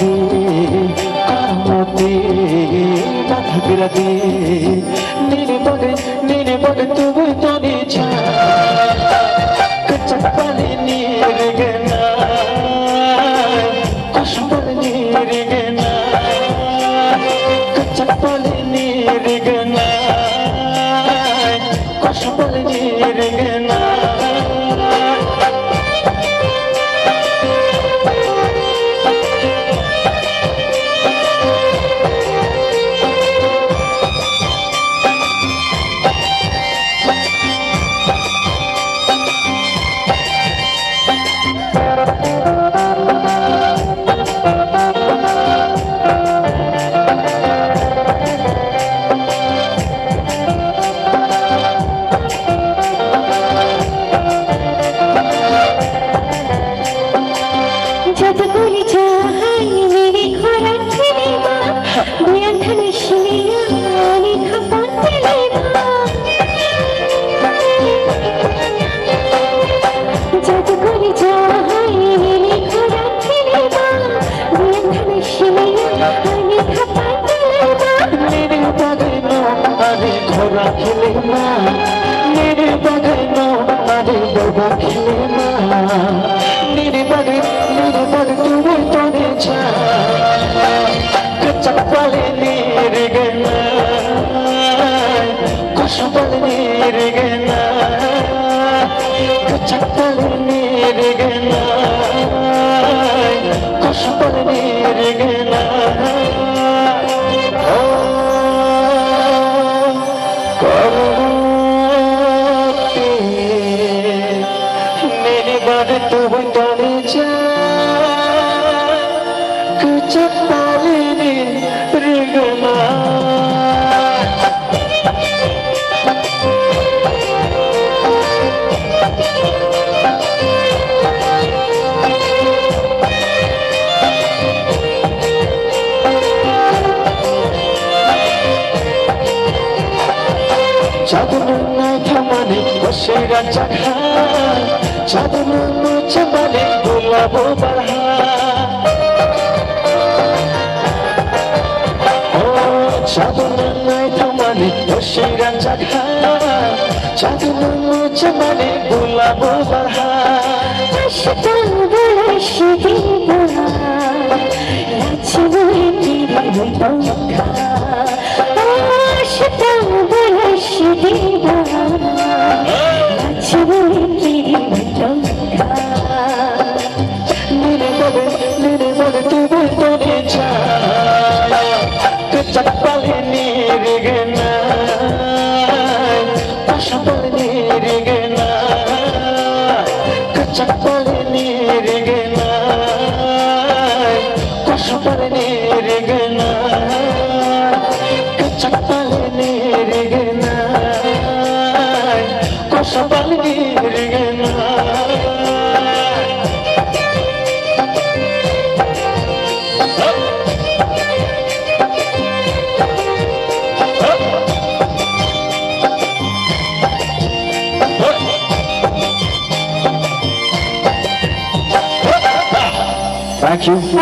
বিরাতি কামতি মাথা বিরাতি নির্বনে তুমি তনি ছা কচপালি নির্গনা কসপালি নির্গনা কচপালি নির্গনা কসপালি নির্গনা ঘোড়া খেলে না মেরে বাগানো আরে বাবা খেলে না মেরে বাগে তুমি তনে ছা কচপালে নিরে গনা কসপালে নিরে গনা কচপালে নিরে গনা কসপালে নিরে গনা তুমি তনে ছা কচপালে নিরে গনা চাঁদন নাই থামানে বসে রাজা খায় চাঁদন চবালে গোলাপ বাড়া চাঁদন নাই থামানে বসে রাজা খায় চাঁদন চবালে গোলাপ বাড়া তুমি তনে ছা কচপালে নিরে গনা কসপালে নিরে গনা কচপালে নিরে গনা কসপালে নিরে গনা কচপালে নিরে গনা কসপালে নিরে গনা Thank you.